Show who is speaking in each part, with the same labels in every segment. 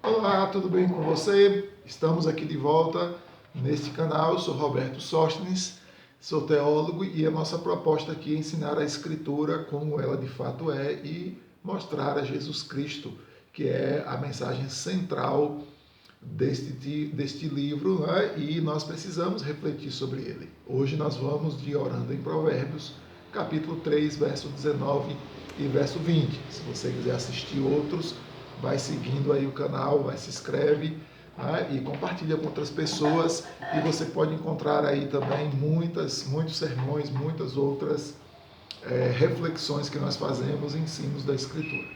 Speaker 1: Olá, tudo bem com você? Estamos aqui de volta neste canal. Eu sou Roberto Sóstenes, sou teólogo e a nossa proposta aqui é ensinar a Escritura como ela de fato é e mostrar a Jesus Cristo, que é a mensagem central deste livro, né? E nós precisamos refletir sobre ele. Hoje nós vamos de Orando em Provérbios, capítulo 3, verso 19 e verso 20. Se você quiser assistir outros, vai seguindo aí o canal, vai se inscreve, né? E compartilha com outras pessoas, e você pode encontrar aí também muitos sermões, muitas outras reflexões que nós fazemos, ensinos da Escritura.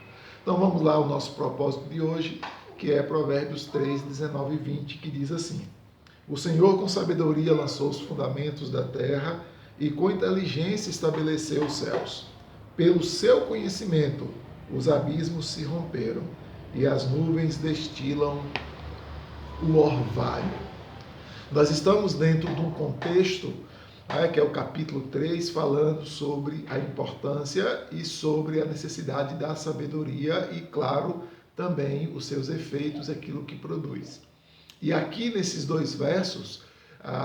Speaker 1: Então vamos lá ao nosso propósito de hoje, que é Provérbios 3, 19 e 20, que diz assim: O Senhor com sabedoria lançou os fundamentos da terra e com inteligência estabeleceu os céus. Pelo seu conhecimento, os abismos se romperam e as nuvens destilam o orvalho. Nós estamos dentro de um contexto, que é o capítulo 3, falando sobre a importância e sobre a necessidade da sabedoria e, claro, também os seus efeitos, aquilo que produz. E aqui nesses dois versos,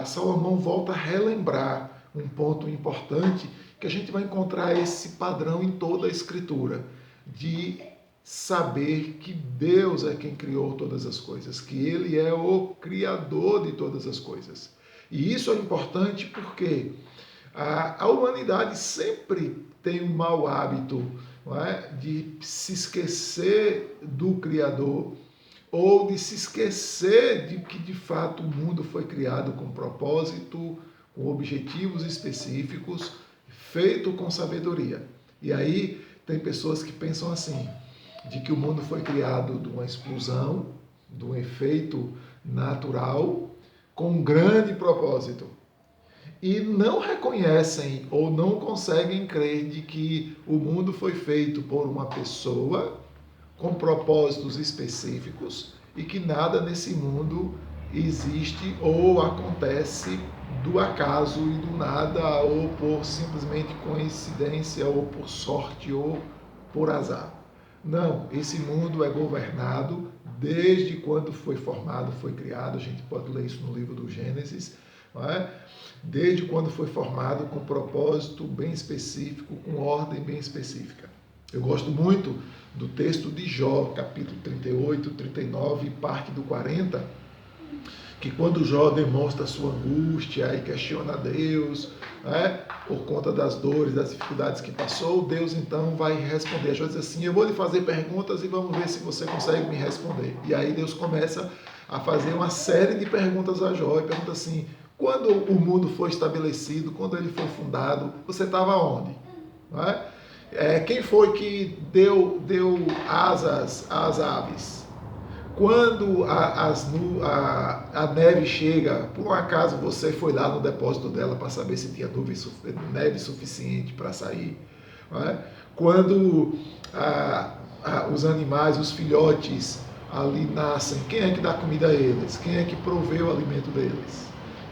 Speaker 1: Salomão volta a relembrar um ponto importante, que a gente vai encontrar esse padrão em toda a Escritura, de saber que Deus é quem criou todas as coisas, que Ele é o Criador de todas as coisas. E isso é importante porque a humanidade sempre tem um mau hábito, não é, de se esquecer do Criador, ou de se esquecer de que de fato o mundo foi criado com propósito, com objetivos específicos, feito com sabedoria. E aí tem pessoas que pensam assim, de que o mundo foi criado de uma explosão, de um efeito natural, com um grande propósito. E não reconhecem ou não conseguem crer de que o mundo foi feito por uma pessoa com propósitos específicos e que nada nesse mundo existe ou acontece do acaso e do nada, ou por simplesmente coincidência, ou por sorte, ou por azar. Não, esse mundo é governado desde quando foi formado, foi criado, a gente pode ler isso no livro do Gênesis, não é? Desde quando foi formado com propósito bem específico, com ordem bem específica. Eu gosto muito do texto de Jó, capítulo 38, 39 e parte do 40, que quando Jó demonstra sua angústia e questiona a Deus, né, por conta das dores, das dificuldades que passou, Deus então vai responder. Jó diz assim: eu vou lhe fazer perguntas e vamos ver se você consegue me responder. E aí Deus começa a fazer uma série de perguntas a Jó e pergunta assim: quando o mundo foi estabelecido, quando ele foi fundado, você estava onde? Não é? Quem foi que deu asas às aves? Quando a neve chega, por um acaso você foi lá no depósito dela para saber se tinha neve suficiente para sair? Não é? Quando os animais, os filhotes ali nascem, quem é que dá comida a eles? Quem é que provê o alimento deles?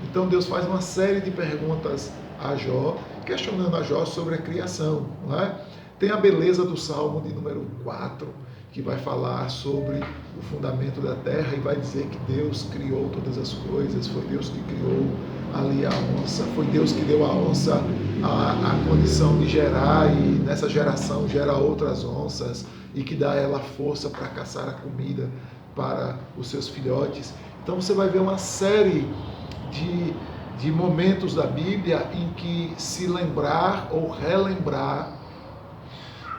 Speaker 1: Então Deus faz uma série de perguntas a Jó, questionando a Jó sobre a criação. Não é? Tem a beleza do Salmo de número 4, que vai falar sobre o fundamento da terra e vai dizer que Deus criou todas as coisas, foi Deus que criou ali a onça, foi Deus que deu à onça a condição de gerar e nessa geração gera outras onças e que dá a ela força para caçar a comida para os seus filhotes. Então você vai ver uma série de momentos da Bíblia em que se lembrar ou relembrar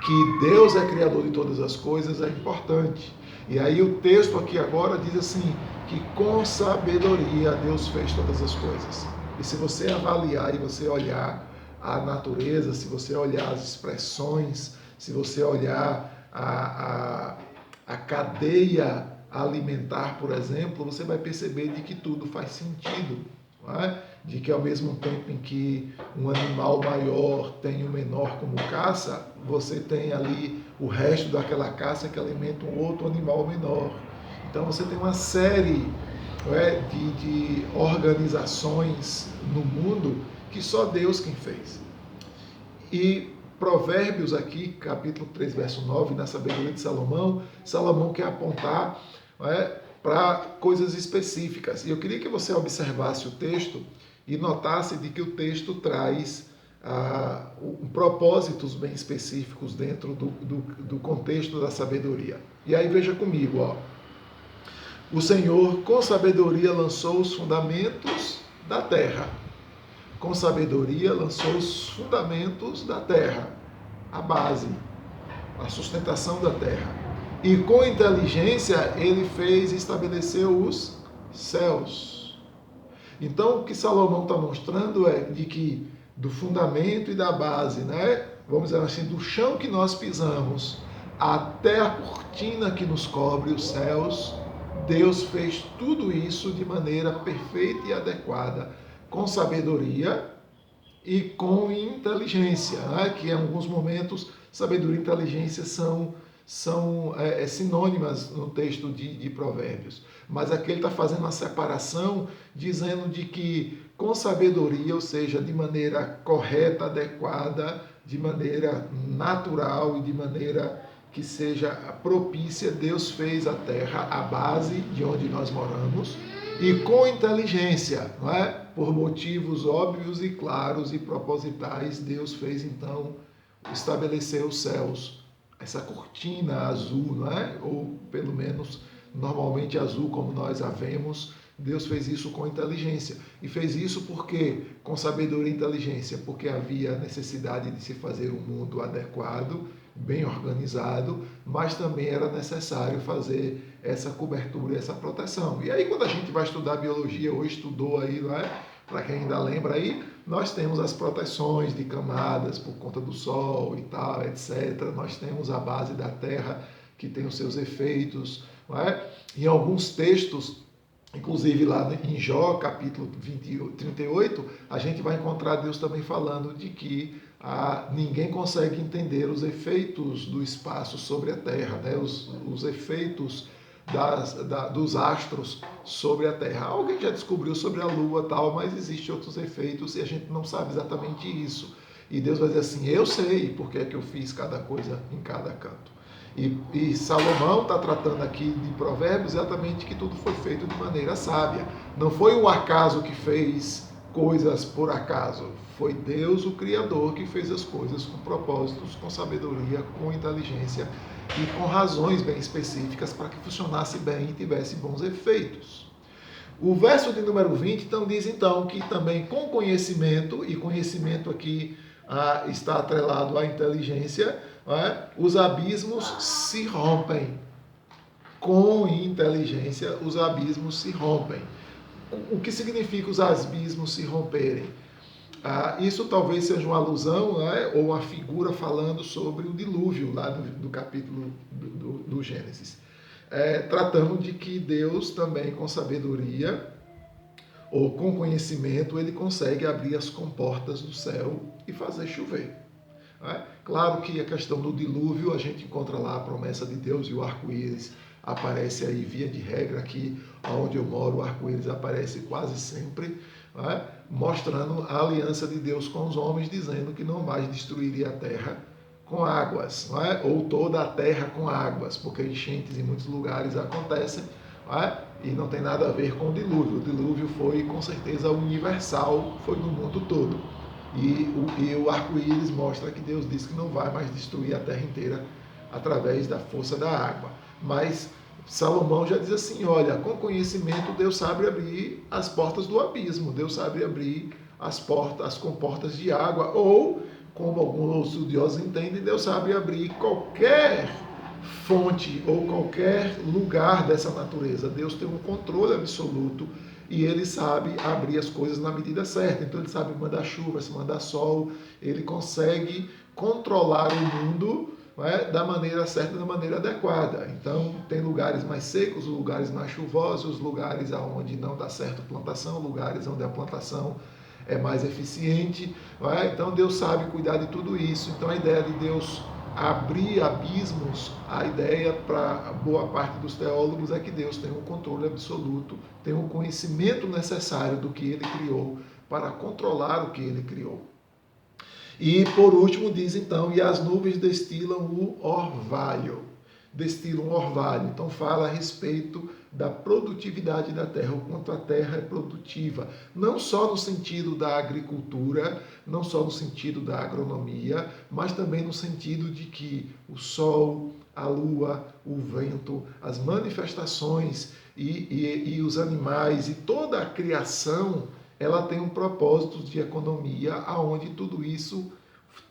Speaker 1: que Deus é criador de todas as coisas é importante. E aí o texto aqui agora diz assim, que com sabedoria Deus fez todas as coisas. E se você avaliar e você olhar a natureza, se você olhar as expressões, se você olhar a cadeia alimentar, por exemplo, você vai perceber de que tudo faz sentido. Não é? De que ao mesmo tempo em que um animal maior tem um menor como caça, você tem ali o resto daquela caça que alimenta um outro animal menor. Então você tem uma série, não é, de organizações no mundo que só Deus quem fez. E Provérbios aqui, capítulo 3, verso 9, na sabedoria de Salomão, Salomão quer apontar não é? Para coisas específicas. E eu queria que você observasse o texto e notasse de que o texto traz propósitos bem específicos dentro do contexto da sabedoria. E aí veja comigo, ó. O Senhor com sabedoria lançou os fundamentos da terra. Com sabedoria lançou os fundamentos da terra, a base, a sustentação da terra. E com inteligência ele fez e estabeleceu os céus. Então o que Salomão está mostrando é de que do fundamento e da base, né? Vamos dizer assim, do chão que nós pisamos até a cortina que nos cobre os céus, Deus fez tudo isso de maneira perfeita e adequada, com sabedoria e com inteligência, né? Que em alguns momentos sabedoria e inteligência são sinônimas no texto de Provérbios. Mas aqui ele está fazendo uma separação, dizendo de que com sabedoria, ou seja, de maneira correta, adequada, de maneira natural e de maneira que seja propícia, Deus fez a terra, a base de onde nós moramos, e com inteligência, não é? Por motivos óbvios e claros e propositais, Deus fez então estabelecer os céus, essa cortina azul, não é? Ou pelo menos normalmente azul como nós a vemos. Deus fez isso com inteligência. E fez isso porque com sabedoria e inteligência, porque havia necessidade de se fazer um mundo adequado, bem organizado, mas também era necessário fazer essa cobertura, essa proteção. E aí quando a gente vai estudar biologia, ou estudou aí, não é? Para quem ainda lembra aí, nós temos as proteções de camadas por conta do sol e tal, etc. Nós temos a base da terra que tem os seus efeitos, não é? Em alguns textos, inclusive lá em Jó, capítulo 38, a gente vai encontrar Deus também falando de que ninguém consegue entender os efeitos do espaço sobre a Terra, né? Os efeitos dos astros sobre a Terra. Alguém já descobriu sobre a Lua tal, mas existem outros efeitos e a gente não sabe exatamente isso. E Deus vai dizer assim, eu sei porque é que eu fiz cada coisa em cada canto. E Salomão está tratando aqui de Provérbios exatamente que tudo foi feito de maneira sábia. Não foi o acaso que fez coisas por acaso. Foi Deus, o Criador, que fez as coisas com propósitos, com sabedoria, com inteligência e com razões bem específicas para que funcionasse bem e tivesse bons efeitos. O verso de número 20 então diz então que também com conhecimento, e conhecimento aqui está atrelado à inteligência, os abismos se rompem. Com inteligência, os abismos se rompem. O que significa os abismos se romperem? Isso talvez seja uma alusão, ou uma figura falando sobre o dilúvio, lá do capítulo do Gênesis. Tratando de que Deus também, com sabedoria ou com conhecimento, ele consegue abrir as comportas do céu e fazer chover. Claro que a questão do dilúvio, a gente encontra lá a promessa de Deus e o arco-íris aparece aí, via de regra, aqui onde eu moro, o arco-íris aparece quase sempre, mostrando a aliança de Deus com os homens, dizendo que não mais destruiria a terra com águas, ou toda a terra com águas, porque enchentes em muitos lugares acontecem, e não tem nada a ver com o dilúvio. O dilúvio foi, com certeza, universal, foi no mundo todo. E o arco-íris mostra que Deus diz que não vai mais destruir a terra inteira através da força da água. Mas Salomão já diz assim, olha, com conhecimento Deus sabe abrir as portas do abismo, Deus sabe abrir as comportas de água, ou, como alguns estudiosos entendem, Deus sabe abrir qualquer fonte ou qualquer lugar dessa natureza. Deus tem um controle absoluto e ele sabe abrir as coisas na medida certa. Então ele sabe mandar chuva, se mandar sol, ele consegue controlar o mundo da maneira certa, da maneira adequada. Então tem lugares mais secos, lugares mais chuvosos, lugares onde não dá certo plantação, lugares onde a plantação é mais eficiente. Então Deus sabe cuidar de tudo isso. Então a ideia de Deus abrir abismos, a ideia para boa parte dos teólogos é que Deus tem um controle absoluto, tem um conhecimento necessário do que ele criou para controlar o que ele criou. E por último diz então, e as nuvens destilam o orvalho. destila um orvalho. Então fala a respeito da produtividade da terra, o quanto a terra é produtiva, não só no sentido da agricultura, não só no sentido da agronomia, mas também no sentido de que o sol, a lua, o vento, as manifestações e os animais e toda a criação, ela tem um propósito de economia, aonde tudo isso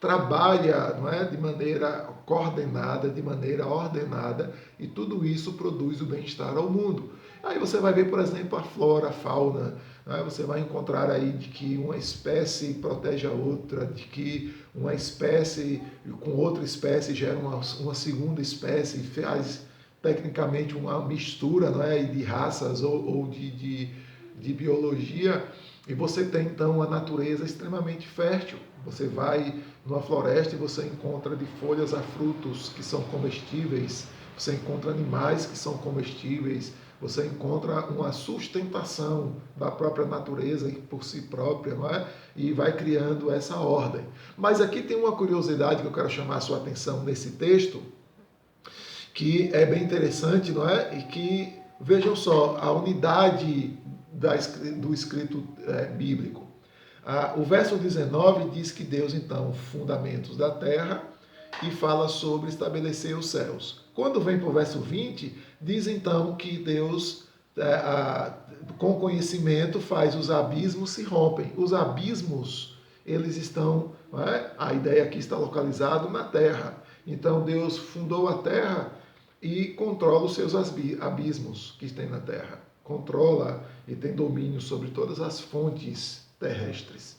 Speaker 1: trabalha, não é, de maneira coordenada, de maneira ordenada, e tudo isso produz o bem-estar ao mundo. Aí você vai ver, por exemplo, a flora, a fauna, né? Você vai encontrar aí de que uma espécie protege a outra, de que uma espécie com outra espécie gera uma segunda espécie, faz tecnicamente uma mistura, não é, de raças ou de biologia, e você tem então a natureza extremamente fértil. Você vai numa floresta e você encontra de folhas a frutos que são comestíveis, você encontra animais que são comestíveis, você encontra uma sustentação da própria natureza por si própria, não é? E vai criando essa ordem. Mas aqui tem uma curiosidade que eu quero chamar a sua atenção nesse texto, que é bem interessante, não é? E que, vejam só, a unidade do escrito bíblico. O verso 19 diz que Deus, então, fundamentos da terra, e fala sobre estabelecer os céus. Quando vem para o verso 20, diz então que Deus, com conhecimento, faz os abismos se rompem. Os abismos, eles estão, a ideia aqui está localizada na terra. Então Deus fundou a terra e controla os seus abismos que tem na terra. Controla e tem domínio sobre todas as fontes terrestres.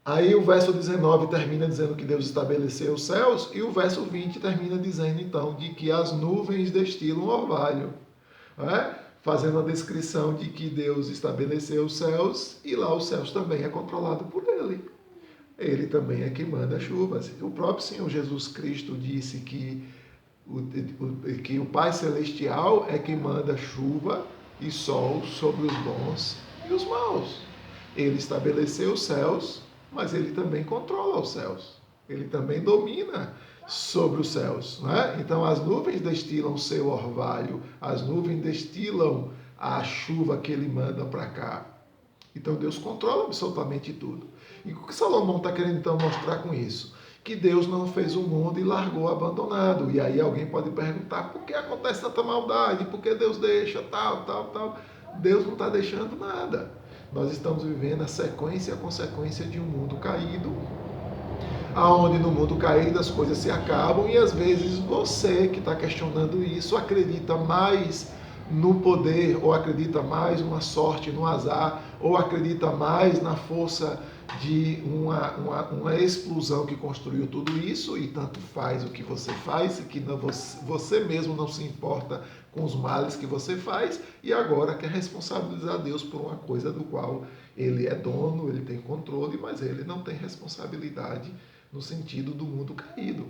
Speaker 1: Aí o verso 19 termina dizendo que Deus estabeleceu os céus, e o verso 20 termina dizendo então de que as nuvens destilam orvalho, fazendo a descrição de que Deus estabeleceu os céus, e lá os céus também é controlado por Ele. Ele também é quem manda chuvas. O próprio Senhor Jesus Cristo disse que o Pai Celestial é quem manda chuva e sol sobre os bons e os maus. Ele estabeleceu os céus, mas ele também controla os céus. Ele também domina sobre os céus. Né? Então as nuvens destilam o seu orvalho, as nuvens destilam a chuva que ele manda para cá. Então Deus controla absolutamente tudo. E o que Salomão está querendo então mostrar com isso? Que Deus não fez o mundo e largou abandonado. E aí alguém pode perguntar, por que acontece tanta maldade? Por que Deus deixa tal? Deus não está deixando nada. Nós estamos vivendo a sequência e a consequência de um mundo caído, aonde no mundo caído as coisas se acabam, e às vezes você que está questionando isso acredita mais no poder, ou acredita mais numa sorte, no azar, ou acredita mais na força de uma explosão que construiu tudo isso, e tanto faz o que você faz, e que você mesmo não se importa com os males que você faz, e agora quer responsabilizar Deus por uma coisa do qual ele é dono, ele tem controle, mas ele não tem responsabilidade no sentido do mundo caído.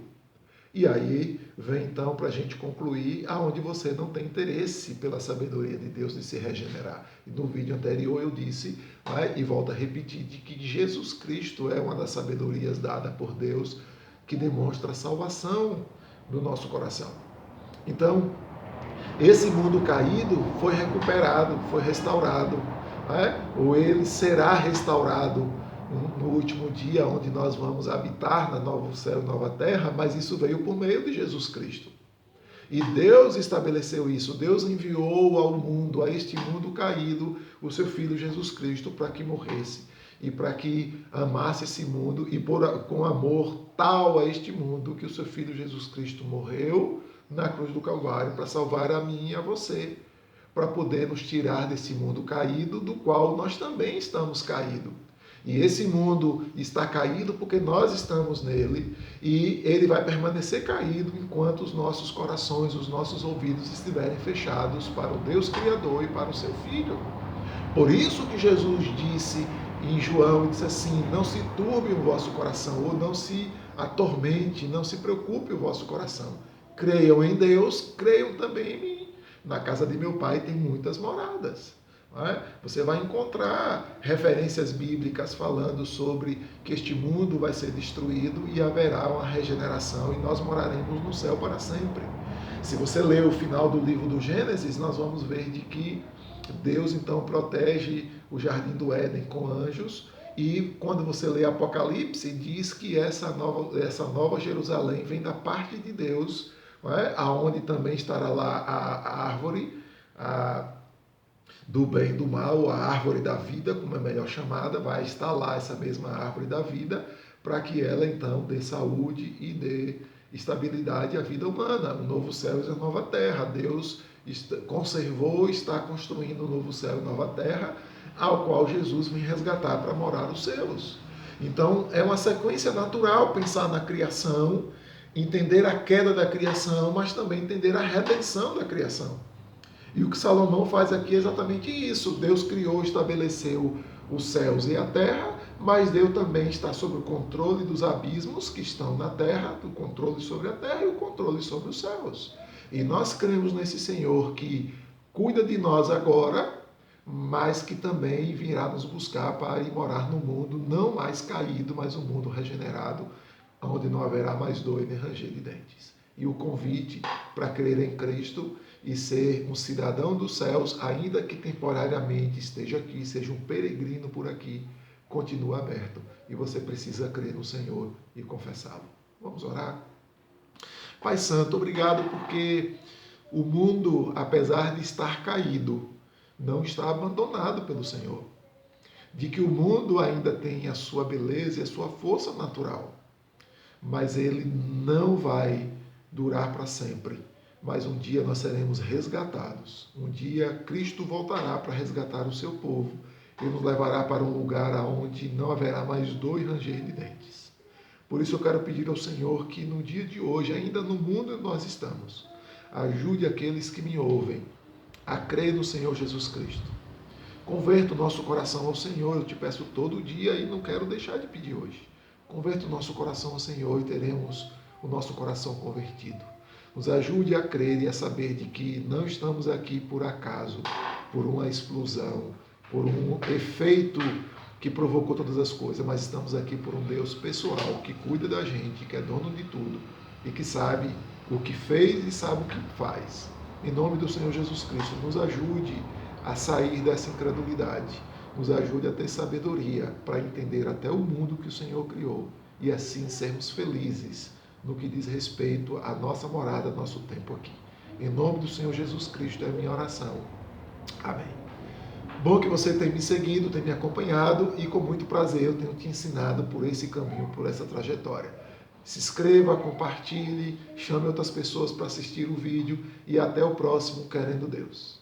Speaker 1: E aí vem então para a gente concluir aonde você não tem interesse pela sabedoria de Deus de se regenerar. E no vídeo anterior eu disse, e volto a repetir, de que Jesus Cristo é uma das sabedorias dada por Deus que demonstra a salvação do nosso coração. Então, esse mundo caído foi recuperado, foi restaurado, ou ele será restaurado no último dia, onde nós vamos habitar na novo céu e nova terra, mas isso veio por meio de Jesus Cristo. E Deus estabeleceu isso, Deus enviou ao mundo, a este mundo caído, o seu Filho Jesus Cristo para que morresse e para que amasse esse mundo, e com amor tal a este mundo que o seu Filho Jesus Cristo morreu na cruz do Calvário para salvar a mim e a você, para poder nos tirar desse mundo caído, do qual nós também estamos caídos. E esse mundo está caído porque nós estamos nele, e ele vai permanecer caído enquanto os nossos corações, os nossos ouvidos estiverem fechados para o Deus Criador e para o seu Filho. Por isso que Jesus disse em João, ele disse assim, não se turbe o vosso coração, ou não se atormente, não se preocupe o vosso coração. Creiam em Deus, creiam também em mim. Na casa de meu pai tem muitas moradas. não é? Você vai encontrar referências bíblicas falando sobre que este mundo vai ser destruído e haverá uma regeneração e nós moraremos no céu para sempre. Se você ler o final do livro do Gênesis, nós vamos ver de que Deus então protege o jardim do Éden com anjos, e quando você lê Apocalipse, diz que essa nova Jerusalém vem da parte de Deus, não é? Aonde também estará lá a árvore do bem e do mal, a árvore da vida, como é melhor chamada, vai estar lá essa mesma árvore da vida, para que ela então dê saúde e dê estabilidade à vida humana, um novo céu e uma nova terra. Deus conservou, está construindo um novo céu e nova terra, ao qual Jesus vem resgatar para morar os seus. Então é uma sequência natural pensar na criação, entender a queda da criação, mas também entender a redenção da criação. E o que Salomão faz aqui é exatamente isso. Deus criou, estabeleceu os céus e a terra, mas Deus também está sob o controle dos abismos que estão na terra, o controle sobre a terra e o controle sobre os céus. E nós cremos nesse Senhor que cuida de nós agora, mas que também virá nos buscar para ir morar no mundo não mais caído, mas um mundo regenerado, onde não haverá mais dor nem ranger de dentes. E o convite para crer em Cristo e ser um cidadão dos céus, ainda que temporariamente esteja aqui, seja um peregrino por aqui, continua aberto. E você precisa crer no Senhor e confessá-lo. Vamos orar? Pai Santo, obrigado porque o mundo, apesar de estar caído, não está abandonado pelo Senhor. De que o mundo ainda tem a sua beleza e a sua força natural, mas ele não vai durar para sempre. Mas um dia nós seremos resgatados. Um dia Cristo voltará para resgatar o seu povo e nos levará para um lugar onde não haverá mais dor e ranger de dentes. Por isso eu quero pedir ao Senhor que no dia de hoje, ainda no mundo onde nós estamos, ajude aqueles que me ouvem a crer no Senhor Jesus Cristo. Converta o nosso coração ao Senhor, eu te peço todo dia e não quero deixar de pedir hoje. Converta o nosso coração ao Senhor e teremos o nosso coração convertido. Nos ajude a crer e a saber de que não estamos aqui por acaso, por uma explosão, por um efeito que provocou todas as coisas, mas estamos aqui por um Deus pessoal que cuida da gente, que é dono de tudo e que sabe o que fez e sabe o que faz. Em nome do Senhor Jesus Cristo, nos ajude a sair dessa incredulidade, nos ajude a ter sabedoria para entender até o mundo que o Senhor criou e assim sermos felizes no que diz respeito à nossa morada, nosso tempo aqui. Em nome do Senhor Jesus Cristo é a minha oração. Amém. Bom que você tem me seguido, tem me acompanhado e com muito prazer eu tenho te ensinado por esse caminho, por essa trajetória. Se inscreva, compartilhe, chame outras pessoas para assistir o vídeo e até o próximo, querendo Deus.